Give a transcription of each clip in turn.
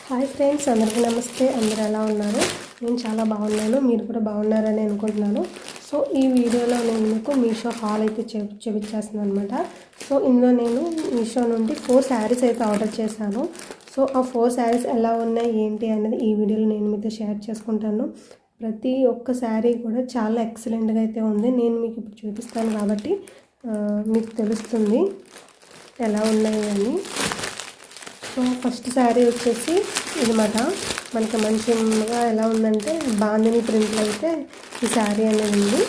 Hi friends, అందరికీ నమస్తే. అందరూ ఎలా ఉన్నారు? నేను చాలా బాగున్నాను. మీరు కూడా బాగున్నారని అనుకుంటున్నాను. సో ఈ వీడియోలో నేను మీకు మీషో హాల్ అయితే చూపించేస్తున్నాను అనమాట. సో ఇందులో నేను మీషో నుండి 4 శారీస్ అయితే ఆర్డర్ చేశాను. సో ఆ 4 శారీస్ ఎలా ఉన్నాయి ఏంటి అనేది ఈ వీడియోలో నేను మీతో షేర్ చేసుకుంటాను. ప్రతి ఒక్క శారీ కూడా చాలా ఎక్సలెంట్గా అయితే ఉంది. నేను మీకు ఇప్పుడు చూపిస్తాను కాబట్టి మీకు తెలుస్తుంది ఎలా ఉన్నాయి అని. సో ఫస్ట్ శారీ వచ్చేసి ఇదన్నమాట. మనకి మంచిగా ఎలా ఉందంటే బాందిని ప్రింట్లో అయితే ఈ శారీ అనేది ఉంది.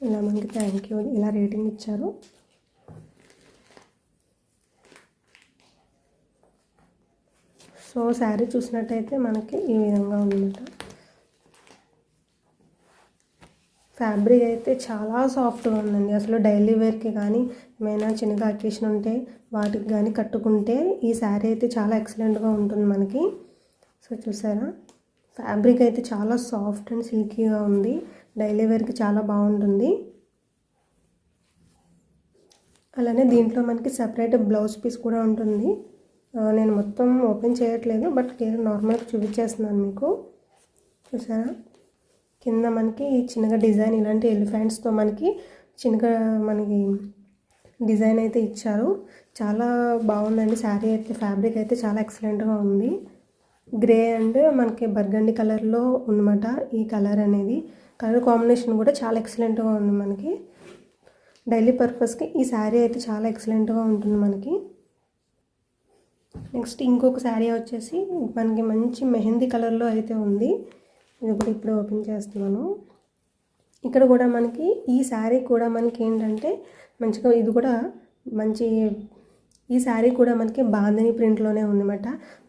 ఇలా మనకి థ్యాంక్ యూ ఇలా రేటింగ్ ఇచ్చారు. సో శారీ చూసినట్టయితే మనకి ఈ విధంగా ఉందన్నమాట. ఫ్యాబ్రిక్ అయితే చాలా సాఫ్ట్గా ఉందండి. అసలు డైలీ వేర్కి కానీ ఏమైనా చిన్నగా అకేషన్ ఉంటే వాటికి కానీ కట్టుకుంటే ఈ శారీ అయితే చాలా ఎక్సలెంట్గా ఉంటుంది మనకి. సో చూసారా, ఫ్యాబ్రిక్ అయితే చాలా సాఫ్ట్ అండ్ సిల్కీగా ఉంది. డైలీ వేర్కి చాలా బాగుంటుంది. అలానే దీంట్లో మనకి సపరేట్ బ్లౌజ్ పీస్ కూడా ఉంటుంది. నేను మొత్తం ఓపెన్ చేయట్లేదు, బట్ నార్మల్గా చూపించేస్తున్నాను మీకు. చూసారా, కింద మనకి చిన్నగా డిజైన్ ఇలాంటి ఎలిఫెంట్స్తో మనకి చిన్నగా మనకి డిజైన్ అయితే ఇచ్చారు. చాలా బాగుందండి శారీ అయితే. ఫ్యాబ్రిక్ అయితే చాలా ఎక్సలెంట్గా ఉంది. గ్రే అండ్ మనకి బర్గండి కలర్లో ఉందన్నమాట. ఈ కలర్ అనేది కలర్ కాంబినేషన్ కూడా చాలా ఎక్సలెంట్గా ఉంది. మనకి డైలీ పర్పస్కి ఈ శారీ అయితే చాలా ఎక్సలెంట్గా ఉంటుంది మనకి. నెక్స్ట్ ఇంకొక శారీ వచ్చేసి మనకి మంచి మెహందీ కలర్లో అయితే ఉంది. ఇది కూడా ఇప్పుడు ఓపెన్ చేస్తున్నాను. ఇక్కడ కూడా మనకి ఈ శారీ కూడా మనకి ఏంటంటే మంచిగా ఇది కూడా మంచి ఈ శారీ కూడా మనకి బాందిని ప్రింట్లోనే ఉందన్నమాట.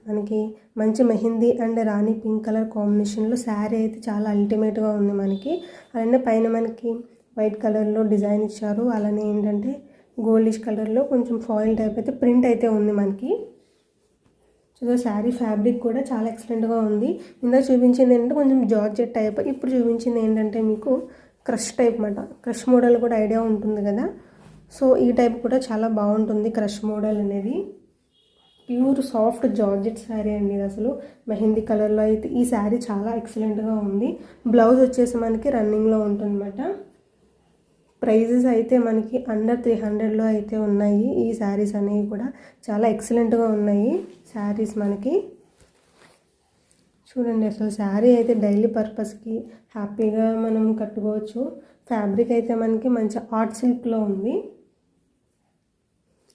మనకి మంచి mehndi and Rani pink colour కాంబినేషన్లో శారీ అయితే చాలా అల్టిమేట్గా ఉంది మనకి. అలానే పైన మనకి వైట్ కలర్లో డిజైన్ ఇచ్చారు. అలానే ఏంటంటే గోల్డిష్ కలర్లో కొంచెం ఫాయిల్ టైప్ అయితే ప్రింట్ అయితే ఉంది మనకి. సో శారీ ఫ్యాబ్రిక్ కూడా చాలా ఎక్సలెంట్గా ఉంది. ఇందాక చూపించింది ఏంటంటే కొంచెం జార్జెట్ టైప్, ఇప్పుడు చూపించింది ఏంటంటే మీకు క్రష్ టైప్ అన్నమాట. క్రష్ మోడల్ కూడా ఐడియా ఉంటుంది కదా. సో ఈ టైప్ కూడా చాలా బాగుంటుంది క్రష్ మోడల్ అనేది. ప్యూర్ సాఫ్ట్ జార్జెట్ శారీ అండి. అసలు మెహందీ కలర్లో అయితే ఈ శారీ చాలా ఎక్సలెంట్గా ఉంది. బ్లౌజ్ వచ్చేసి మనకి రన్నింగ్లో ఉంటుందన్నమాట. ప్రైజెస్ అయితే మనకి అండర్ 300లో అయితే ఉన్నాయి. ఈ శారీస్ అనేవి కూడా చాలా ఎక్సలెంట్గా ఉన్నాయి శారీస్ మనకి. చూడండి, అసలు శారీ అయితే డైలీ పర్పస్కి హ్యాపీగా మనం కట్టుకోవచ్చు. ఫ్యాబ్రిక్ అయితే మనకి మంచి ఆర్ట్ సిల్క్లో ఉంది.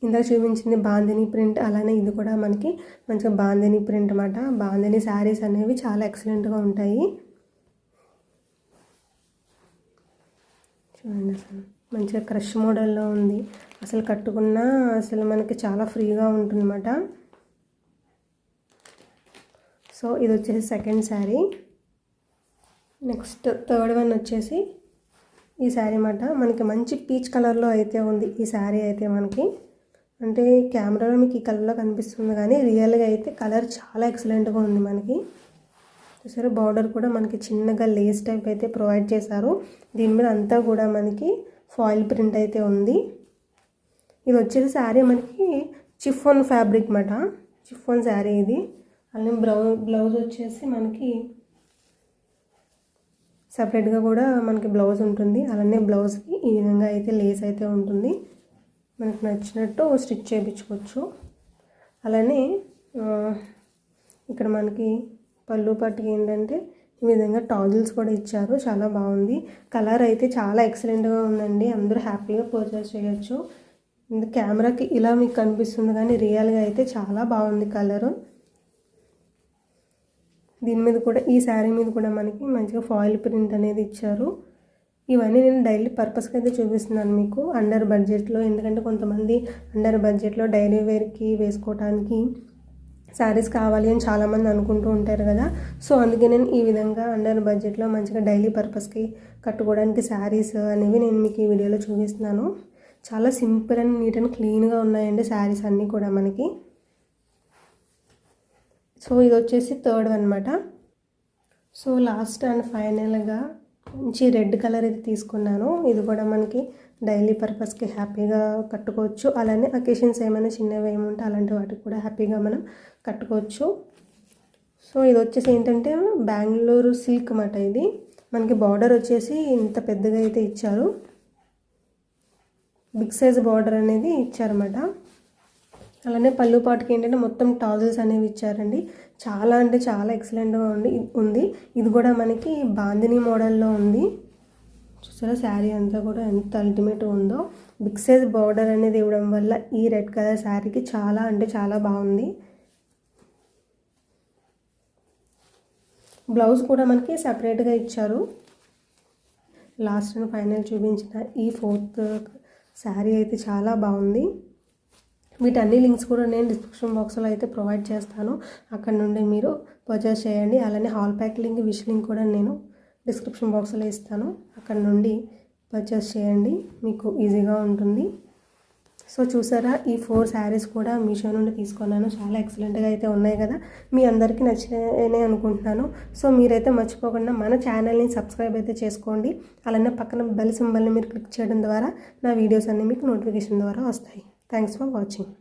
ఇందాక చూపించింది బాందిని ప్రింట్, అలానే ఇది కూడా మనకి మంచిగా బాందిని ప్రింట్ అన్నమాట. బాందిని శారీస్ అనేవి చాలా ఎక్సలెంట్గా ఉంటాయి. చూడండి, అసలు మంచిగా క్రష్ మోడల్లో ఉంది. అసలు కట్టుకున్నా అసలు మనకి చాలా ఫ్రీగా ఉంటుందన్నమాట. సో ఇది వచ్చేసి second sari. Next third one వచ్చేసి ఈ శారీ అన్నమాట. మనకి మంచి పీచ్ కలర్లో అయితే ఉంది ఈ శారీ అయితే మనకి. అంటే కెమెరాలో మీకు ఈ కలర్లో కనిపిస్తుంది, కానీ రియల్గా అయితే కలర్ చాలా ఎక్సలెంట్గా ఉంది మనకి. చూసారు, బార్డర్ కూడా మనకి చిన్నగా లేస్ టైప్ అయితే ప్రొవైడ్ చేశారు. దీని మీద అంతా కూడా మనకి ఫాయిల్ ప్రింట్ అయితే ఉంది. ఇది వచ్చేసి శారీ మనకి చిఫాన్ ఫ్యాబ్రిక్ అన్నమాట. చిఫాన్ శారీ ఇది. అలానే బ్లౌజ్ వచ్చేసి మనకి సపరేట్గా కూడా మనకి బ్లౌజ్ ఉంటుంది. అలానే బ్లౌజ్కి ఈ విధంగా అయితే లేస్ అయితే ఉంటుంది. మనకు నచ్చినట్టు స్టిచ్ చేయించుకోవచ్చు. అలానే ఇక్కడ మనకి పళ్ళు పట్టుకి ఏంటంటే ఈ విధంగా టాజిల్స్ కూడా ఇచ్చారు. చాలా బాగుంది. కలర్ అయితే చాలా ఎక్సలెంట్గా ఉందండి. అందరూ హ్యాపీగా పర్చేస్ చేయొచ్చు. కెమెరాకి ఇలా మీకు కనిపిస్తుంది, కానీ రియల్గా అయితే చాలా బాగుంది కలరు. దీని మీద కూడా ఈ శారీ మీద కూడా మనకి మంచిగా ఫాయిల్ ప్రింట్ అనేది ఇచ్చారు. ఇవన్నీ నేను డైలీ పర్పస్కి అయితే చూపిస్తున్నాను మీకు అండర్ బడ్జెట్లో. ఎందుకంటే కొంతమంది అండర్ బడ్జెట్లో డైలీ వేర్కి వేసుకోవడానికి శారీస్ కావాలి అని చాలామంది అనుకుంటూ ఉంటారు కదా. సో అందుకే నేను ఈ విధంగా అండర్ బడ్జెట్లో మంచిగా డైలీ పర్పస్కి కట్టుకోవడానికి శారీస్ అనేవి నేను మీకు ఈ వీడియోలో చూపిస్తున్నాను. చాలా సింపుల్ అండ్ నీట్ అండ్ క్లీన్గా ఉన్నాయండి శారీస్ అన్నీ కూడా మనకి. సో ఇది వచ్చేసి థర్డ్ అనమాట. సో లాస్ట్ అండ్ ఫైనల్గా మంచి రెడ్ కలర్ ఇది తీసుకున్నాను. ఇది కూడా మనకి డైలీ పర్పస్కి హ్యాపీగా కట్టుకోవచ్చు. అలానే అకేషన్స్ ఏమైనా చిన్నవి ఏముంటే అలాంటి వాటికి కూడా హ్యాపీగా మనం కట్టుకోవచ్చు. సో ఇది వచ్చేసి ఏంటంటే బెంగళూరు సిల్క్ మాట. ఇది మనకి బార్డర్ వచ్చేసి ఇంత పెద్దగా అయితే ఇచ్చారు. బిగ్ సైజ్ బార్డర్ అనేది ఇచ్చారన్నమాట. అలానే పళ్ళు పాటుకి ఏంటంటే మొత్తం టాజిల్స్ అనేవి ఇచ్చారండి. చాలా అంటే చాలా ఎక్సలెంట్గా ఉంది. ఇది కూడా మనకి బాందిని మోడల్లో ఉంది. చూసారా శారీ అంతా కూడా ఎంత అల్టిమేట్ ఉందో. బిగ్ సైజ్ బార్డర్ అనేది ఇవ్వడం వల్ల ఈ రెడ్ కలర్ శారీకి చాలా అంటే చాలా బాగుంది. బ్లౌజ్ కూడా మనకి సపరేట్గా ఇచ్చారు. లాస్ట్ అండ్ ఫైనల్ చూపించిన ఈ 4th శారీ అయితే చాలా బాగుంది. వీటన్ని లింక్స్ కూడా నేను డిస్క్రిప్షన్ బాక్స్లో అయితే ప్రొవైడ్ చేస్తాను. అక్కడ నుండి మీరు పర్చేస్ చేయండి. అలానే hall pack link, wish link కూడా నేను డిస్క్రిప్షన్ బాక్స్లో ఇస్తాను. అక్కడ నుండి పర్చేస్ చేయండి, మీకు ఈజీగా ఉంటుంది. సో చూసారా, ఈ 4 శారీస్ కూడా మీషో నుండి తీసుకున్నాను. చాలా ఎక్సలెంట్గా అయితే ఉన్నాయి కదా. మీ అందరికీ నచ్చినాయనే అనుకుంటున్నాను. సో మీరైతే మర్చిపోకుండా మన ఛానల్ని సబ్స్క్రైబ్ అయితే చేసుకోండి. అలానే పక్కన బెల్ సింబల్ని మీరు క్లిక్ చేయడం ద్వారా నా వీడియోస్ అన్నీ మీకు నోటిఫికేషన్ ద్వారా వస్తాయి. Thanks for watching.